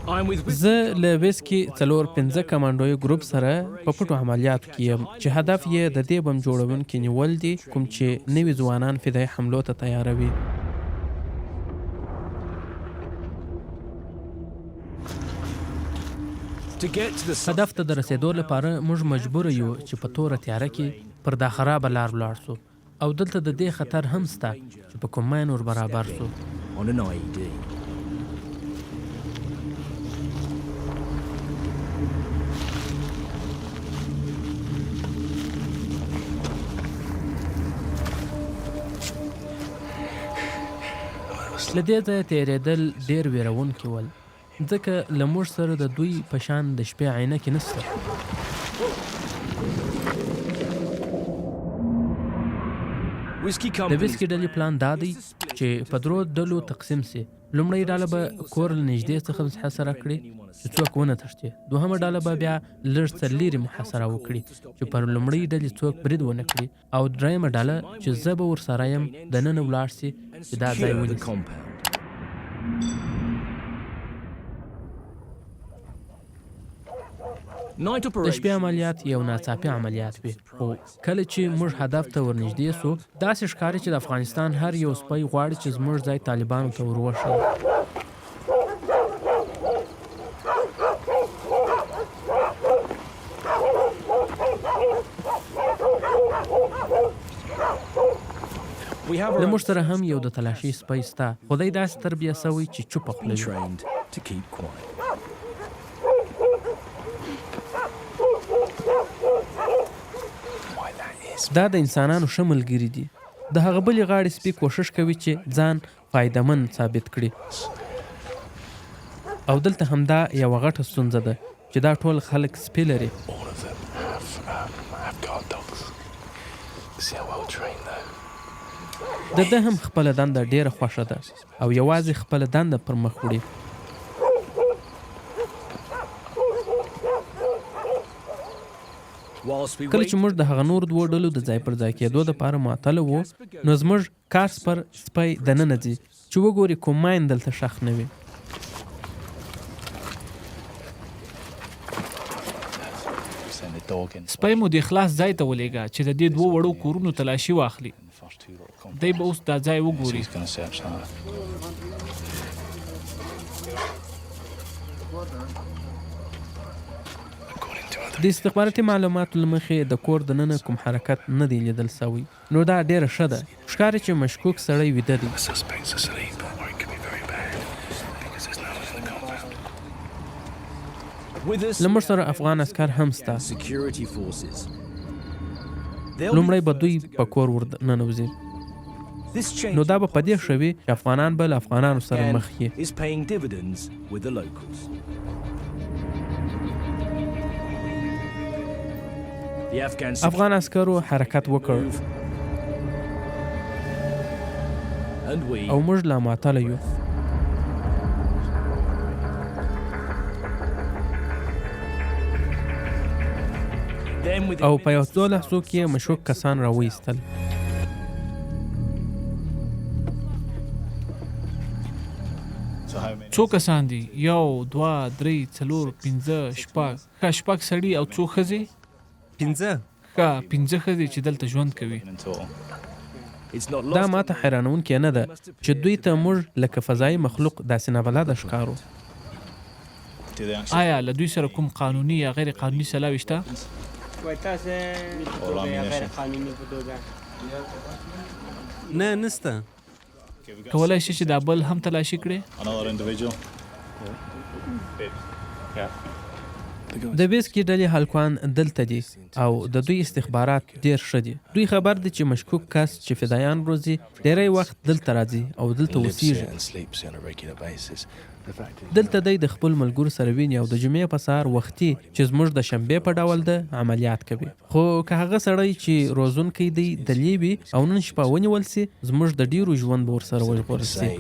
زه له ویسکي 4-5 کمانډوي ګروپ سره په پټو عملیاتو کې یم چې هدف یې د دې بم جوړونکي نیول دي کوم چې نوي ځوانان فدایي حملو ته تیاروي. هدف ته د رسېدو لپاره موږ مجبور یو چې په توره تیاره کې پر دا خرابه لار ولاړ سو او دلته د دې خطر هم سته چې په کوم ماین ور برابر سو. له دې ځایه تېرېدل ډېر ویرونکي ول ځکه له موږ سره د دوی په شان د شپې عینکې نشته. د ویسکي ډلې پلان دا دی چې په 3 ډلو تقسیم سي. لومړۍ ډله به کور له نږدې څخه محاصره کړي چې څوک ونه تښتي. دوهمه ډله به بیا لږ څه لرې محاصره وکړي چې پر لومړۍ ډلې څوک برید ونه کړي. او درېیمه ډله چې زه به ورسره یم دننه ولاړ سي چې دا ځای ونیسي. د شپې عملیات یو ناڅاپي عملیات وي خو کله چې موږ هدف ته ورنږدې سو داسې ښکاري چې د افغانستان هر یو سپی غواړي چې زموږ ځای طالبانو ته وروښيي. له موږ سره هم یو د تلاشي سپی سته خو دی داسې تربیه سوی چې چوپه خوله وي. دا د انسانانو ښه ملګري دي. د هغه بلې غاړې سپي کوښښ کوي چې ځان فایدهمن ثابت کړي او دلته همدا یوه غټه ستونزه ده چې دا ټول خلک سپي لري. د ده هم خپله دنده ډېره خوښه ده او یوازې خپله دنده پر مخ وړي. کله چې موږ د هغه نور 2 ډلو د ځای پر ځای کېدو دپاره معطله وو نو زموږ کارس پر سپی دننه ځي چې وګوري کوم ماین دلته ښخ نه وي. سپی مو د خلاص ځای ته ولېږه چې د دې 2 وړو کورونو تلاشي واخلي. دی به اوس دا ځای وګوري. د استخباراتي معلوماتو له مخې د کور دننه کوم حرکت نه دی لیدل سوی نو دا ډېره ښه ده. ښکاري چې مشکوک سړی ویده دی. له موږ سره افغان عسکر هم سته. لومړی به دوی په کور ورننوځي نو دا به په دې ښه وي چې افغانان به له افغانانو سره مخ کړي. افغان عسکرو حرکت وکړ او موږ لا معطله یو. او په یو 2 لحظو کې مشکوک کسان راوایستل. څو کسان دي؟ 1 2 3 4 5 شپږ سړي او څو ښځې؟ 15 ښځې چې دلته ژوند کوي. دا ماته حیرانونکې نه ده چې دوی ته موږ لکه فضایي مخلوق داسې نابلده ښکارو. آیا له دوی سره کوم قانوني یا غیر قانوني سلاوي شته؟ نه نسته. کولای شي چې دا بل هم تلاشي کړي؟ د ویسکي ډلې هلکوان دلته دي او د دوی استخبارات ډېر ښه دي. دوی خبر دي چې مشکوک کس چې فدایان روزي ډېری وخت دلته راځي او دلته اوسیږي. دلته دی د خپل ملګرو سره ویني او د جمعې په سهار وختي چې زموږ د شنبې په ډول د عملیات کوي. خو که هغه سړی چې روزونکی دی دلې وي او نن شپه ونیول سي زموږ د ډېرو ژوند به ورسره وژغورل سي.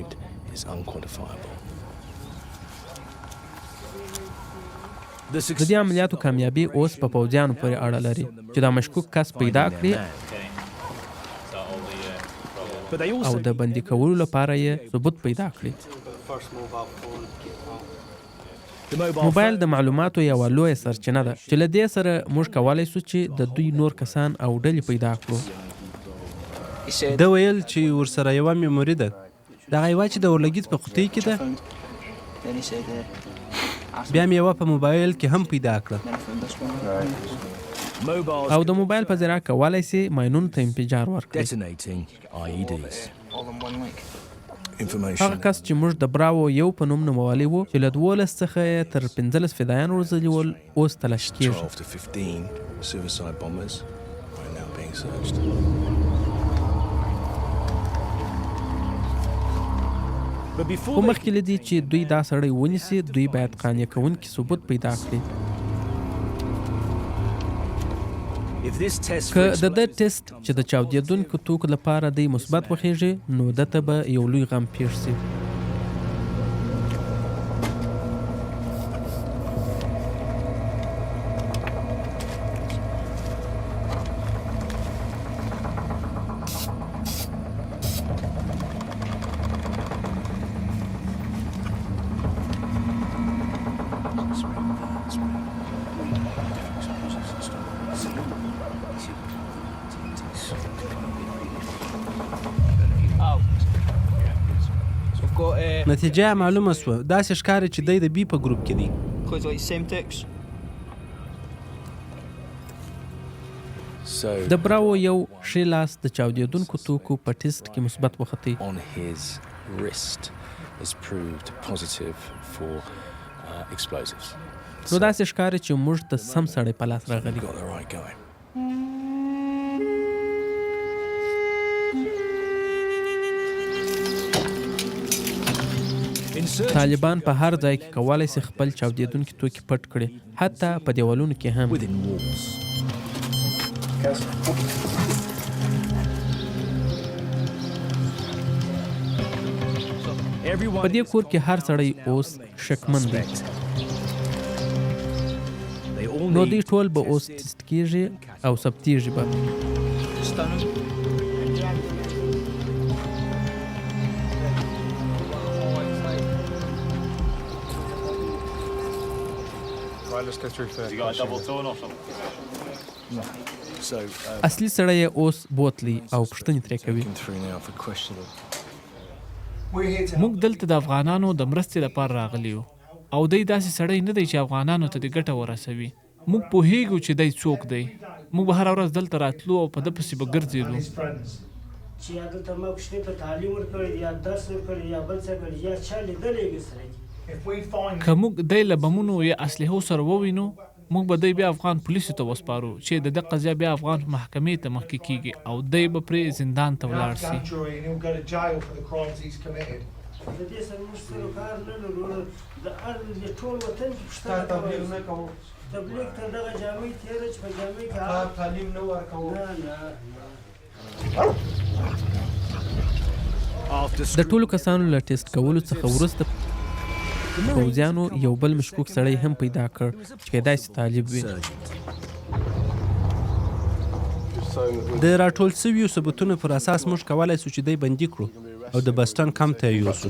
د دې عملیاتو کامیابي اوس په پوځیانو پورې اړه لري چې دا مشکوک کس پیدا کړي او د بندي کولو لپاره یې ثبوت پیدا کړي. موبایل د معلوماتو یوه لویه سرچینه ده چې له دې سره موږ کولی سو چې د دوی نور کسان او ډلې پیدا کړو. ده ویل چې ورسره یوه میموري ده، دغه یوه چې د اورلګیت په قوطۍ کې ده. بیا مې یوه په موبایل کې هم پیدا کړه. او د موبایل په ذریعه کولی سي ماینونو ته انفجار ورکړي. هغه کس چې موږ د براو یو په نوم نومولی و چې له 12 څخه یې تر 15 فدایان وروزلي ول، اوس تلاش کېږي. خو مخکې له دې چې دوی دا سړی ونیسي، دوی باید قانع کوونکي ثبوت پیدا کړي. که د ده ټیسټ چې د چاودېدونکو توکو لپاره دی مثبت وخیږي، نو ده ته به یو لوی غم پیښ سي. نتیجه معلومه سوه، داسې ښکاري چې دی د بي په ګروپ کې دی. د براو یو ښی لاس د چاودېدونکو توکو په ټیسټ کې مثبت وختی. نو داسې ښکاري چې موږ ته سم سړی په لاس راغلی. طالبان په هر ځای کې کولی سي خپل چاودېدونکي توکي پټ کړي، حتی په دیوالونو کې هم. په دې کور کې هر سړی اوس شکمن دی. نو دوی ټول به اوس ټیسټ کېږي او ثبتېږي به. اصلي سړی یې اوس بوتلی او پوښتنې ترې کوي. موږ دلته د افغانانو د مرستې لپاره راغلي یو، او دی داسې سړی نه دی چې افغانانو ته د ګټه ورسوي. موږ پوهیږو چې دی څوک دی. موږ به هره ورځ دلته راتلو او په ده پسې به ګرځېدو. چې یا دلته ما کوچني ته تعلیم ورکړی، یا درس ورکړی، یا بل څه کړي، یا چا لیدلی وي سره. که موږ دی له بمونو یا اسلحو سره ووینو، موږ به دی بیا افغان پولیسو ته وسپارو چې د ده قضیه بیا افغان محکمې ته مخکې کېږي او دی به پرې زندان ته ولاړ سي. د دې سره موږ سره کار نه لرو. د ټول وطن کې پوښتنه کوو، تبلیغ ته دغه جامې تېره چې په جامې کې تعلیم نه ورکوو. د ټولو کسانو له ټیسټ کولو څخه وروسته پوځیانو یو بل مشکوک سړی هم پیدا کړ چې کیدای سي طالب وي. د راټول سویو ثبوتونو پر اساس موږ کولی سو چې دی بندي کړو او د بسټن کمپ ته یې یوسو.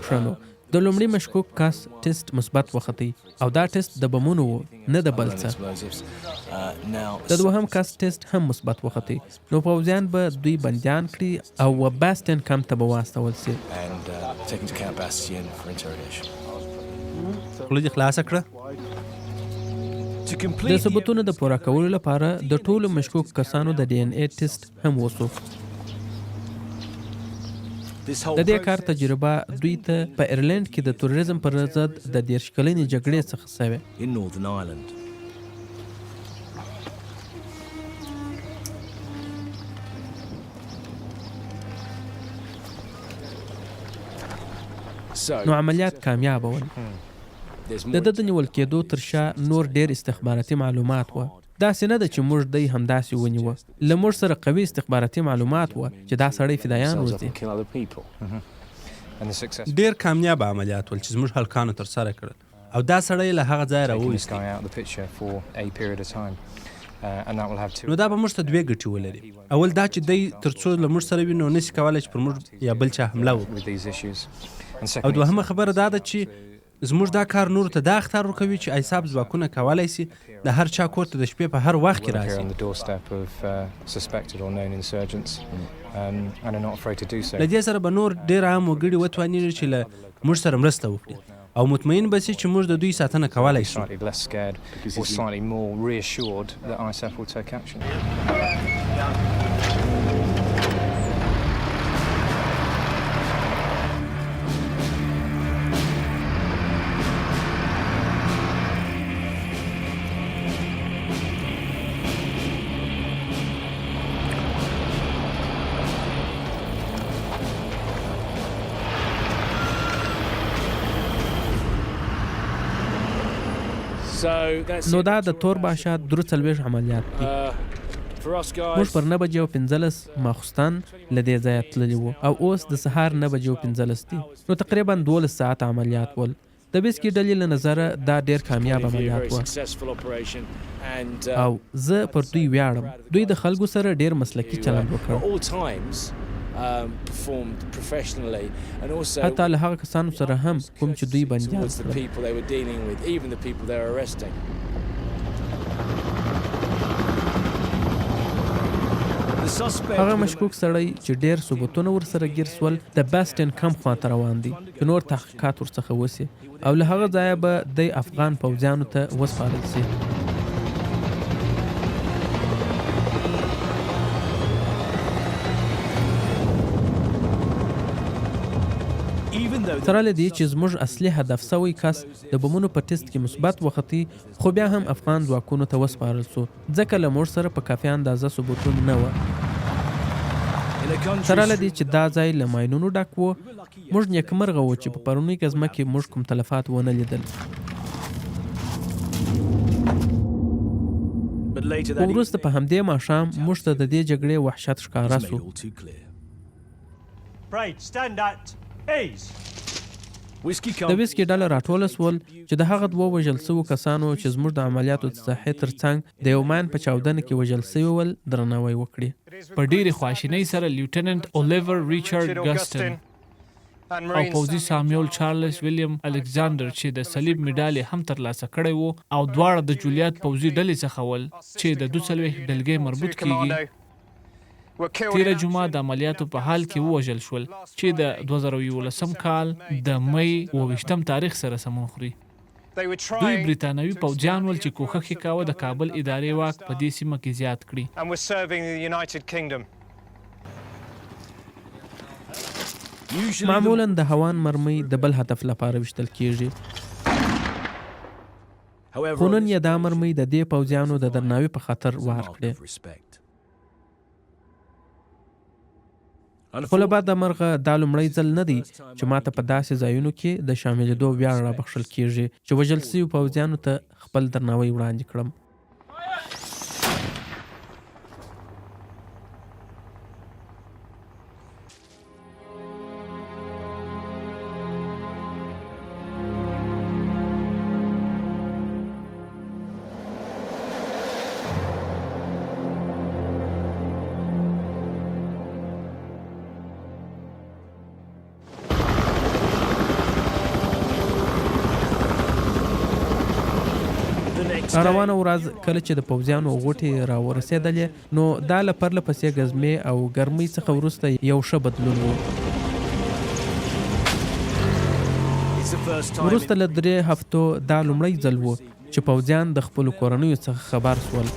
ښه نو د لومړي مشکوک کس ټیسټ مثبت وختی او دا ټیسټ د بمونو و، نه د بل څه. د دوهم کس ټیسټ هم مثبت وختی. نو پوځیان به دوی بندیان کړي او باستین کمپ ته به واستول سي. خوله دې خلاصه کړه. د ثبوتونو د پوره کولو لپاره د ټولو مشکوک کسانو د ډي ان اے ټیسټ هم وسو. د دې کار تجربه دوی ته په ایرلند کې د تروریزم پر ضد د 30 کلنې جګړې څخه سوې. نو عملیات کامیاب ول. د ده د نیول کېدو تر شا نور ډېر استخباراتي معلومات وه. داسې نه ده چې موږ دی همداسې ونیوه. له موږ سره قوي استخباراتي معلومات وه چې دا سړی فدایان روزي. ډېر کامیاب عملیات ول چې زموږ هلکانو ترسره کړل او دا سړی له هغه ځایه راوویستی. نو دا به موږ ته دوې ګټې ولري. اول دا چې دی تر څو له موږ سره وي نو نشي کولی چې پر موږ یا بل چا حمله وکړي. او دوهمه خبره دا ده چې زموږ دا کار نورو ته دا اختیار ورکوي چې ایساف ځواکونه کولی سي د هر چا کور ته د شپې په هر وخت کې راسي. له دې سره به نور ډېر عام وګړي وتوانېږي چې له موږ سره مرسته وکړي او مطمئن به سي چې موږ د دوی ساتنه کولی شو. نو دا د تور باشه 43 عملیات دي. موږ پر 9:15 ماخوستن له دې ځایه تللي وو او اوس د سهار 9:15 دي. نو تقریبا 12 ساعت عملیات ول. د بیسکي ډلې له نظره دا ډېر کامیاب عملیات وو او زه پر دوی ویاړم. دوی د خلکو سره ډېر مسلکي چلند وکړ. حتی له هغه کسانو سره هم کوم چې دوی بندیان کړل. هغه مشکوک سړی چې ډېر ثبوتونه ورسره ګیر سول د بیسټن کمپ خواته روان دی چې نور تحقیقات ورڅخه وسي او له هغه ځایه به د افغان پوځیانو ته وسپارل سي. سره له دې چې زموږ اصلي هدف سوی کس د بمونو په ټیسټ کې مثبت وختي خو بیا هم افغان ځواکونو ته وسپارل سو ځکه له موږ سره په کافي اندازه ثبوتونه نه وه. سره له دې چې دا ځای له ماینونو ډک و موږ نیکمرغه وو چې په پرونۍ ګزمه کې موږ کوم تلفات ونه لیدل. وروسته په همدې ماښام موږ ته د دې جګړې وحشت ښکاره سو. د ویسکي ډله راټوله سول چې د هغه دوه وژل سوو کسانو چې زموږ د عملیاتو د ساحې ترڅنګ د یو ماین په چاودنه کې وژل سوي ول درناوی وکړي. په ډېرې خواشینۍ سره لیوټننټ الیور ریچارډ ګسټن او پوځي سامیول چارلز ویلیام الکساندر چې د صلیب میډال هم ترلاسه کړی وو او دواړه د جولیات پوځي ډلې څخه ول چې د 42 ډلګۍ مربوط کیږي تیره جمعه د عملیاتو په حال کې ووژل شول چې د 2011 کال د مۍ 28 تاریخ سره سمون خوري. دوی بریتانوي پوځیان ول چې کوښښ یې کاوه د کابل ادارې واک په دې سیمه کې زیات کړي. معمولا د هوان مرمۍ د بل هدف لپاره وشتل کیږي خو نن یې دا مرمۍ د دې پوځیانو د درناوي په خاطر وار کړې. خو له بعده مرغه دا لومړی ځل نه دی چې ماته په داسې ځایونو کې د شاملېدو ویاړ رابخښل کیږي چې وژل سویو پوځیانو ته خپل درناوی وړاندې کړم. روانه ورځ کله چې د پوځیانو غوټې راورسېدلې نو دا له پرله پسې ګزمې او ګرمۍ څخه وروسته یو ښه بدلون و. وروسته له 3 هفتو دا لومړی ځل و چې پوځیان د خپلو کورنیو څخه خبر سول.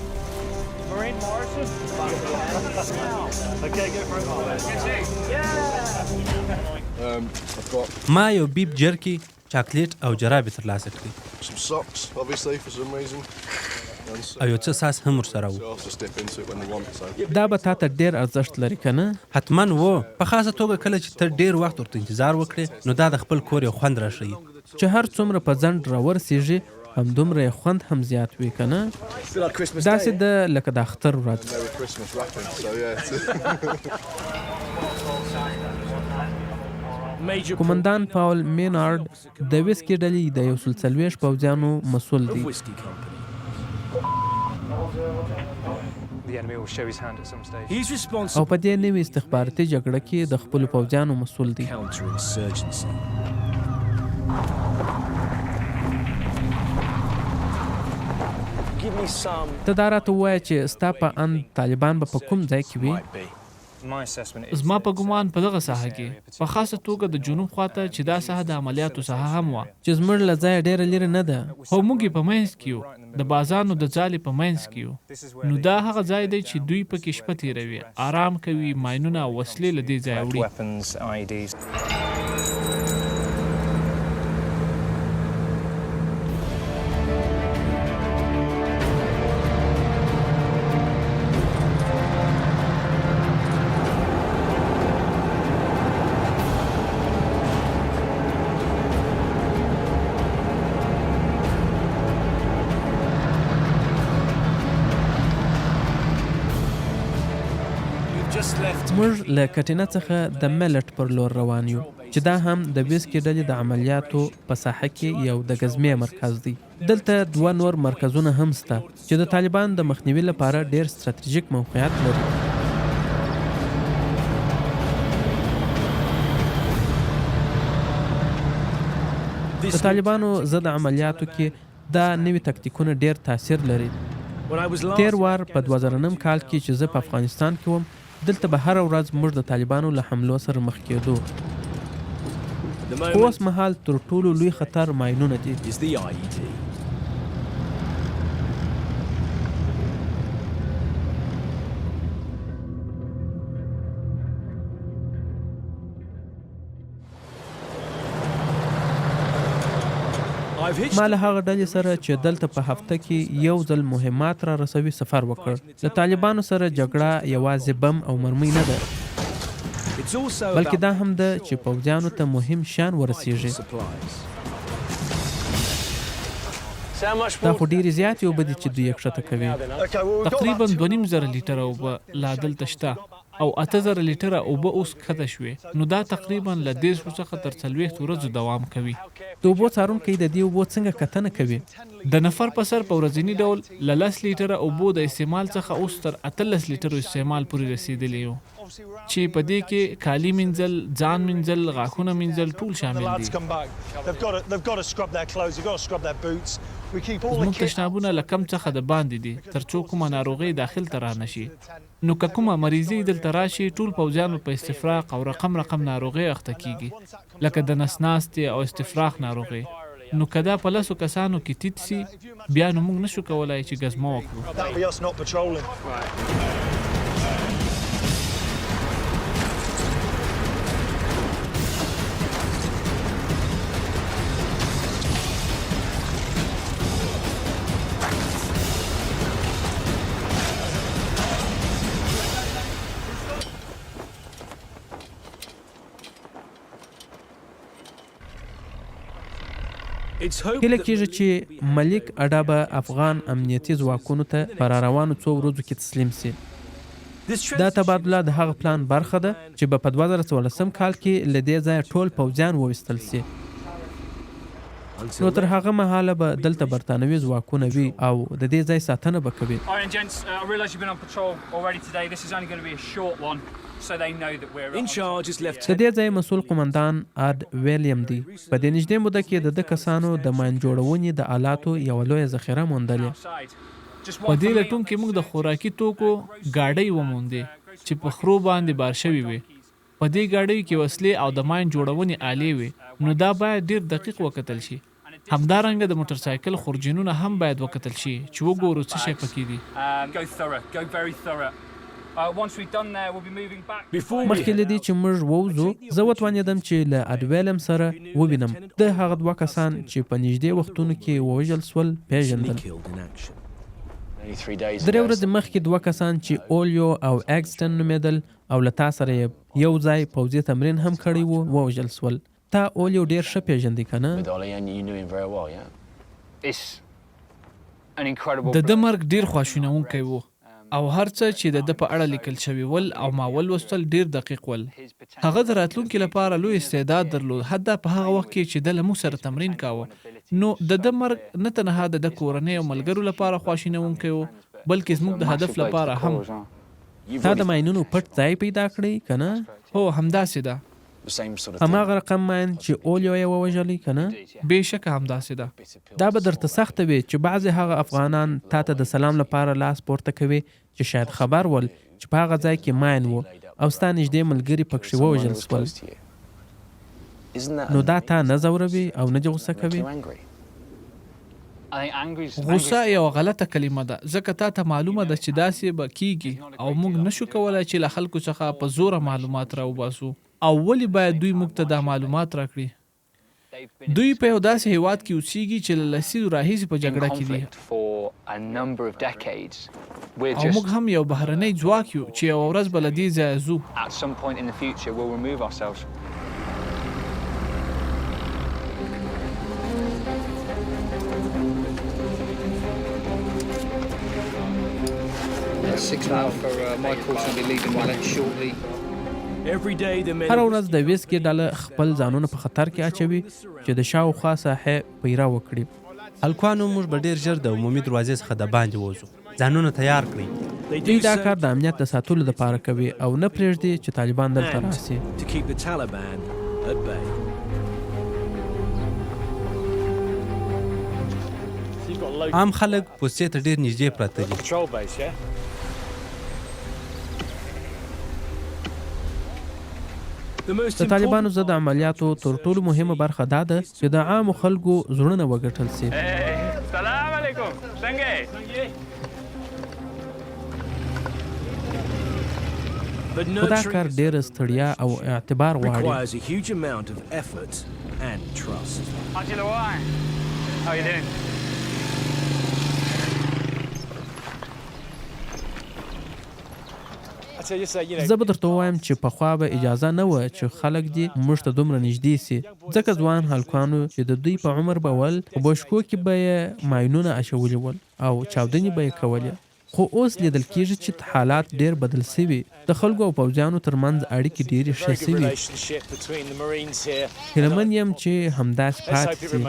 ما یو بیف جرکی چاکلیټ او جرابې ترلاسه کړې او یو څه ساس هم ورسره و. دا به تا ته ډېر ارزښت لري که نه؟ حتما و، په خاصه توګه کله چې ته ډېر وخت ورته انتظار وکړې نو دا د خپل کور یو خوند راښیي چې هر څومره په ځنډ راورسېږي همدومره یې خوند هم زیات وي که نه؟ داسې ده لکه د اختر ورځ. قومندان پاول مینارد د ویسکي ډلې د 140 پوځیانو مسؤل دی. او په دې نوې استخباراتي جګړه کې د خپلو پوځیانو مسؤل دی. ته دا راته ووایه چې ستا په اند طالبان به په کوم ځای کې وي؟ زما په ګمان په دغه ساحه کې په خاصه توګه د جنوب خواته چې دا ساحه د عملیاتو ساحه هم وه چې زموږ له ځایه ډېره لرې نه ده. خو موږ یې په منځ کې یو، د بازانو د ځالې په منځ کې یو. نو دا هغه ځای دی چې دوی پکې شپه تېروي، آرام کوي، ماینونه او وسلې له دې ځایه وړي. موږ له کټینه څخه د ملټ پر لور روان یو چې دا هم د ویسکي ډلې د عملیاتو په ساحه کې یو د ګزمې مرکز دی. دلته 2 نور مرکزونه هم شته چې د طالبان د مخنیوي لپاره ډېر ستراتیژیک موقعیت لري. د طالبانو ضد عملیاتو کې دا نوي تکتیکونه ډېر تاثیر لري. تیر وار په 2009 کال کې چې زه په افغانستان کې وم، دلته به هر ورځ موږ د طالبانو له حملو سره مخ کېدو. اوس مهال تر ټولو لوی خطر ماینونه دي. ما له هغه ډلې سره چې دلته په هفته کې یو ځل مهمات را رسوي سفر وکړ. د طالبانو سره جګړه یوازې بم او مرمۍ نه ده، بلکې دا هم ده چې پوځیانو ته مهم شیان ورسیږي. دا خو ډېرې زیاتې اوبه دي چې دوی یې کښته کوي. تقریبا 2.5 لیټره اوبه لا دلته شته او 8,000 لیټره اوبه اوس کښته شوې. نو دا تقریبا له 10 څخه تر 40 ورځو دوام کوي. د اوبو څارونکی د دې اوبو څنګه کتنه کوي؟ د نفر په سر په ورځني ډول له 10 لیټره اوبو د استعمال څخه اوس تر 18 لیټرو استعمال پورې رسیدلی یو، چې په دې کې کالي مینځل، ځان مینځل، غاښونه مینځل ټول شامل دي. زموږ تشنابونه له کم څخه د باندې دي تر څو کومه ناروغي داخل ته را نشي. نو که کومه مریضي دلته راشي، ټول پوځیانو په استفراق او رقم ناروغي اخته کیږي، لکه د نس ناستې او استفراق ناروغي. نو که دا په 10 کسانو کې تیت سي، بیا نو موږ نشو کولای چې ګزمه وکړو. هیله کېږي چې ملک اډا به افغان امنیتي ځواکونو ته په راروانو 2 ورځو کې تسلیم سي. دا تبادله د هغه پلان برخه ده چې به په 2014 کال کې له دې ځایه ټول پوځیان وویستل سي. نو تر هغه مهاله به دلته برتانوي ځواکونه وي او د دې ځای ساتنه به کوي. د دې ځای مسؤل قومندان آد ویلیم دی. په دې نږدې موده کې د کسانو د ماین جوړونې د آلاتو یوه لویه ذخیره موندلې. په دې لټون کې موږ د خوراکي توکو ګاډۍ وموندې چې په خرو باندې بار شوي وي. په دې ګاډیو کې وسلې او د ماین جوړونې آلې وي. نو دا باید ډیر دقیق وکتل شي. همدارنګه د موټر سایکل خورجینونه هم باید وکتل شي چې وګورو څه شی پکې دي. مخکې له دې چې موږ ووځو، زه وتوانېدم چې له اډویلم سره ووینم. د هغه 2 کسان چې په نږدې وختونو کې ووژل سول پیژندل. 3 ورځې مخکې 2 کسان چې اولیو او اګسټن نومېدل او له تا سره یو ځای پوځي تمرین هم کړی وو، ووژل سول. تا اولیو ډېر ښه پیژندې که نه؟ د ده مرګ ډیر خواشینونکی و او هر څه چې د ده په اړه لیکل شوي ول او ما ولوستل ډیر دقیق ول. هغه د راتلونکي لپاره لوی استعداد درلود، حتی په هغه وخت کې چې د له موږ سره تمرین کاوه. نو د ده مرګ نه تنها د کورنۍ او ملګرو لپاره خواشینونکی و، بلکې زموږ د هدف لپاره هم. تا د ماینونو پټ ځای پیدا کړی که نه؟ هو همداسې ده. هماغه رقم ماین چې اولیو یې ووژلی که نه؟ بېشکه همداسې ده. دا به درته سخته وي چې بعضې هغه افغانان تا ته د سلام لپاره لاس پورته کوي چې شاید خبر ول چې په هغه ځای کې ماین و او ستا نږدې ملګري پکښې ووژل سول. نو دا تا نه ځوروي او نه دې غوسه کوي؟ غوسه یو غلطه کلمه ده، ځکه تا ته معلومه ده چې داسې به کیږي او موږ نشو کولی چې له خلکو څخه په زوره معلومات راوباسو. او ولې باید دوی موږ ته دا معلومات راکړي؟ دوی په یو داسې هیواد کې اوسیږي چې له لسیزو راهیسې په جګړه کې دي او موږ هم یو بهرنی ځواک یو چې یوه ورځ به له دې ځایه ځو. هره ورځ د ویسکي ډله خپل ځانونه په خطر کې اچوي چې د شاوخوا ساحې پیرا وکړي. هلکانو موږ به ډېر ژر د عمومي دروازې څخه د باندې ووځو. ځانونه تیار کړئ. دوی دا کار د امنیت د ساتلو لپاره کوي او نه پرېږدي چې طالبان دلته راسي. عام خلک پوستې ته ډېر نږدې پراته دي. د طالبانو ضد عملیاتو تر ټولو مهمه برخه دا ده چې د عامو خلکو زړونه وګټل سي. سلام علیکم، څنګه یې؟ خو دا کار ډېره ستړیا او اعتبار غواړي. زه به درته ووایم چې پخوا به اجازه نه وه چې خلک دې موږ ته دومره نږدې سي، ځکه ځوان هلکانو چې د دوی په عمر به ول په بشکو کې به یې ماینونه اچولي ول او چاودنې به یې کولې. خو اوس لیدل کېږي چې حالات ډېر بدل سوي. د خلکو او پوځیانو ترمنځ اړیکې ډېرې ښې سوي. هیله من یم چې همداسې پاتې سي.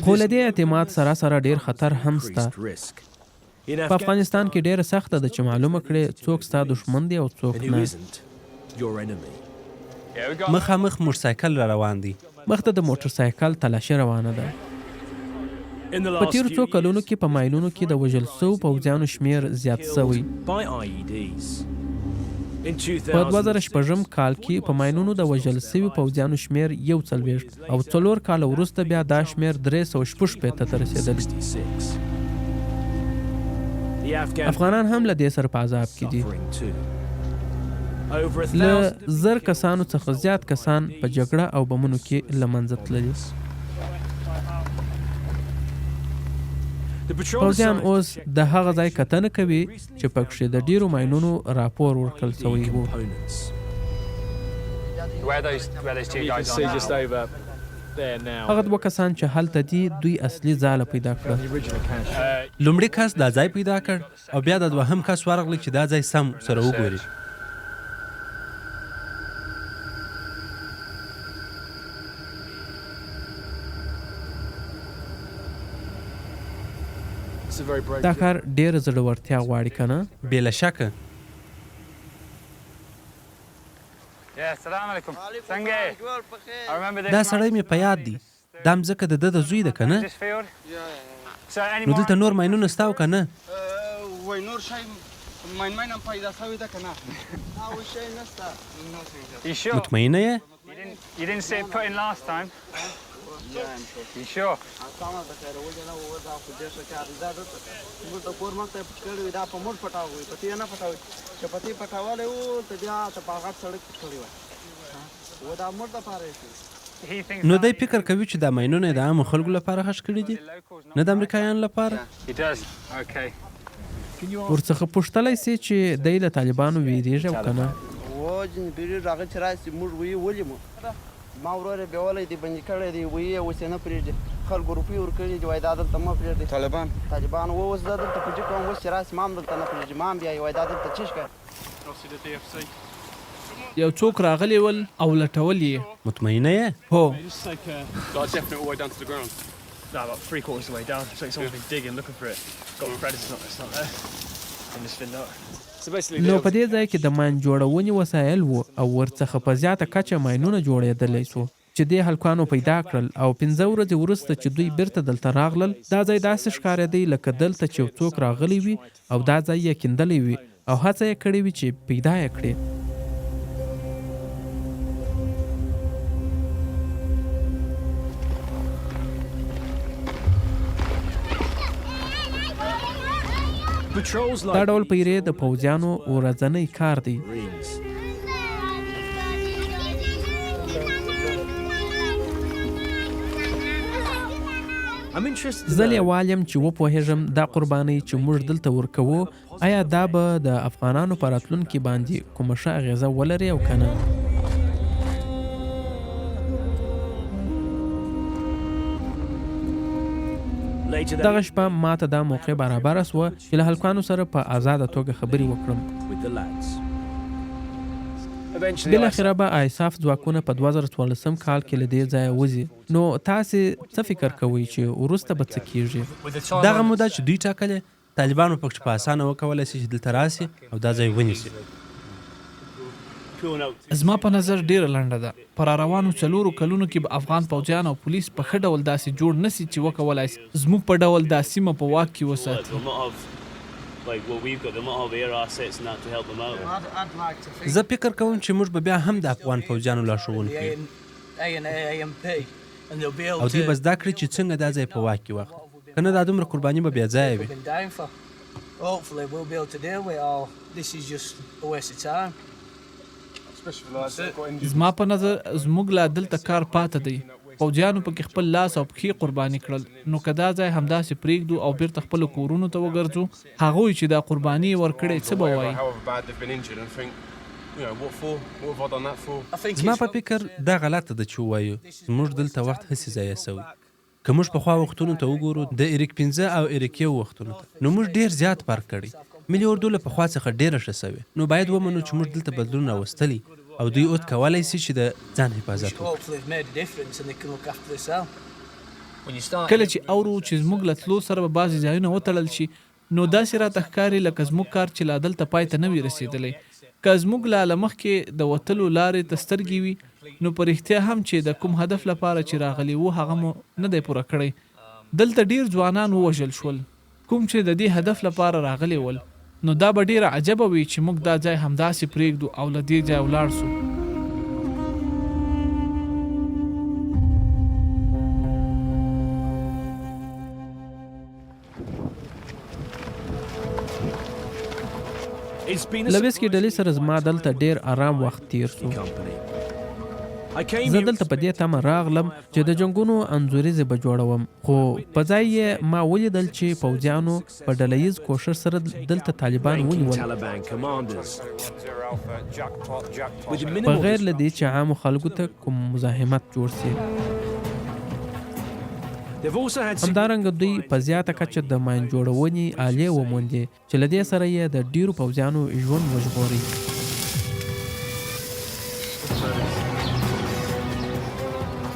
خو له دې اعتماد سره ډېر خطر هم شته. په افغانستان کې ډېره سخته ده چې معلومه کړې څوک ستا دښمن دی او څوک نه. مخامخ موټرسایکل را روان دی. مخته د موټرسایکل تلاشي روانه ده. په تیرو څو کلونو کې په ماینونو کې د وژل سوو پوځیانو شمېر زیات سوی. په 2006 کال کې په ماینونو د وژل سوي پوځیانو شمېر 41 او 4 کاله وروسته بیا دا شمېر 366 ته رسېدلی. افغانان هم له دې سره په عذاب کې دي. له 1000 کسانو څخه زیات کسان په جګړه او بمونو کې له منځه تللي. پوځیان اوس د هغه ځای کتنه کوي چې پکښې د ډیرو ماینونو راپور ورکړل شوی و. هغه دوه کسان چې هلته دي دوی اصلي ځاله پیدا کړه. لومړي کس دا ځای پیدا کړ او بیا د دوهم کس ورغلی چې دا ځای سم سره وګوري. دا کار ډېره زړورتیا غواړي که نه؟ بېله شکه. دا سړی مې په یاد دی. دا مځکه د ده د زوی ده که نه؟ نو دلته نور ماینونه ستا او که نه؟ وای نور شی ماین هم پیدا شوی ده که نه؟ هغوی شی نشته. مطمئنه یې؟ You didn't see it put in last time? You sure? نو دی فکر کوي چې دا ماینونه د عامو خلکو لپاره خښ کړي دي نه د امریکایانو لپاره. ورڅخه پوښتلی سي چې دی له طالبانو ویرېږي او که نه. ما وروره بیولی دی بندي کړی دی ویې اوس یې نه پرېږدي. خلکو روپۍ ورکړي دي وایي دا دلته مه پرېږدي. طالبان اوس دا دلته پوجي کوم اوس چې راسي ما هم دلته نه پرېږدي. ما هم بیایي وایي دا دلته چیش کوي. یو څوک راغلی ول او لټول یې. مطمئنه یې؟ هو. No, about 3/4 of the way down. So someone's been digging, looking for it. Got the predators, it's not there. And just been out. So basically, نو په دې ځای کې د ماین جوړونې وسایل وو او ورڅخه په زیاته کچه ماینونه جوړېدلی شو چې دې هلکانو پیدا کړل او 5 ورځې وروسته چې دوی بیرته دلته راغلل دا ځای داسې ښکارېدی لکه دلته چې یو څوک راغلی وي او دا ځای یې کیندلی وي او هڅه یې کړې وي چې پیدا یې کړي. دا ډول پیرې د پوځیانو ورځنی کار دی. زه لیوال یم چې وپوهېږم دا قربانۍ چې موږ دلته ورکوو آیا دا به د افغانانو په راتلونکي باندې کومه ښه اغېزه ولري او که نه. دغه شپه ماته دا موقع برابره سوه چې له هلکانو سره په آزاده توګه خبرې وکړم. بالاخره به ایساف ځواکونه په 2014 کال کې له دې ځایه وځي. نو تاسې څه فکر کوئ چې وروسته به څه کیږي؟ دغه موده چې دوی ټاکلې طالبانو پکې په اسانه وکولی شي چې دلته راسي او دا ځای ونیسي. زما په نظر ډیره لنډه ده. په راروانو 4 کلونو کې به افغان پوځیان او پولیس په ښه ډول داسې جوړ نسي چې وکولای شي زموږ په ډول دا سیمه په واک کې وساتي. زه فکر کوم چې موږ به بیا هم د افغان پوځیانو لارښوونکي یو او دوی به زده کړي چې څنګه دا ځای په واک کې واخلي که نه دا دومره قرباني به بې ځایه وي. زما په نظر زموږ لا دلته کار پاته دی. پوځیانو پکې خپل لاس او پښې قرباني کړل. نو که دا ځای همداسې پرېږدو او بیرته خپلو کورونو ته وګرځو هغوی چې دا قرباني ورکړې څه به وایي؟ زما په فکر دا غلطه ده چې ووایو زموږ دلته وخت هسې ضایع سوی. که موږ پخوا وختونو ته وګورو د ایریک 5 او ایریک 1 وختونو ته نو موږ ډېر زیات فرق کړی. ملي اردو له پخوا څخه ډېره ښه سوې. نو باید ومنو چې موږ دلته بدلون راوستلی او دوی اوس کولی شي چې د ځان حفاظت وکړي. کله چې اورو چې زموږ له تلو سره به بعضې ځایونه وتړل شي نو داسې راته ښکاري لکه زموږ کار چې لا دلته پای ته نه وي رسېدلی. که زموږ له مخکې د وتلو لارې ته سترګې وي نو په رښتیا هم چې د کوم هدف لپاره چې راغلي وو هغه مو نه دی پوره کړی. دلته ډېر ځوانان ووژل شول کوم چې د دې هدف لپاره راغلي ول. نو دا به ډیره عجبه وي چې موږ دا ځای همداسې پرېږدو او له دې ځای ولاړ سو. له ویسکي ډلې سره زما دلته ډېر آرام وخت تیر سو. زه دلته په دې تمه راغلم چې د جنګونو انځوریزې به جوړوم خو په ځای یې ما ولیدل چې پوځیانو په ډله ییز کوښښ سره دلته طالبان ونیول بغیر له دې چې عامو خلکو ته کوم مزاحمت جوړ سي. همدارنګه دوی په زیاته کچه د ماین جوړونې آلې وموندې چې له دې سره یې د ډیرو پوځیانو ژوند وژغوري.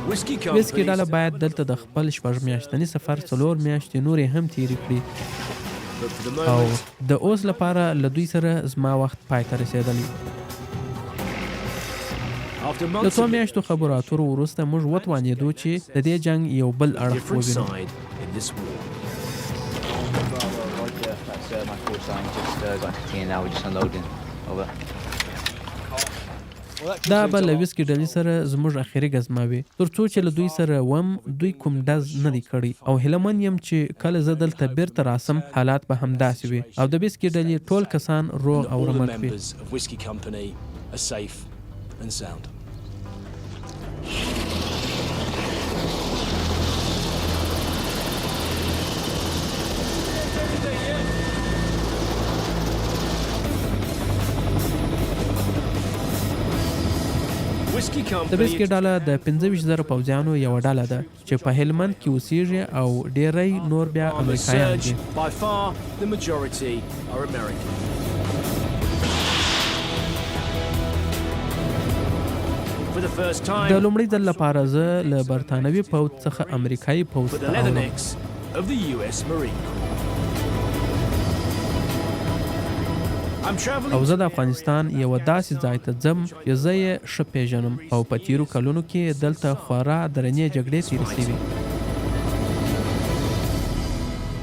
ویسکي ډله باید دلته د خپل 6 میاشتني سفر 4 میاشتې نورې هم تیرې کړي او د اوس لپاره له دوی سره زما وخت پای ته رسېدلی. له 2 میاشتو خبرو اترو وروسته موږ وتوانېدو چې د دې جنګ یو بل اړخ ووینو. دا به له ویسکي ډلې سره زموږ اخري ګزمه وي تر څو چې له دوی سره وم دوی کوم ډز نه دی کړی او هیلهمن یم چې کله زه دلته بیرته راسم حالات به همداسې وي او د ویسکي ډلې ټول کسان روغ او رمټ وي. د ویسکي ډله د 25,000 پوځیانو یوه ډله ده چې په هلمند کې اوسیږي او ډیری نور بیا امریکایان دي. د لومړي ځل لپاره زه له برتانوي پوځ څخه امریکایي پوځ ته اړم. او زه د افغانستان یوه داسې ځای ته ځم چې زه یې ښه پېژنم او په تېرو کلونو کې دلته خورا درنې جګړې تېرې شوي.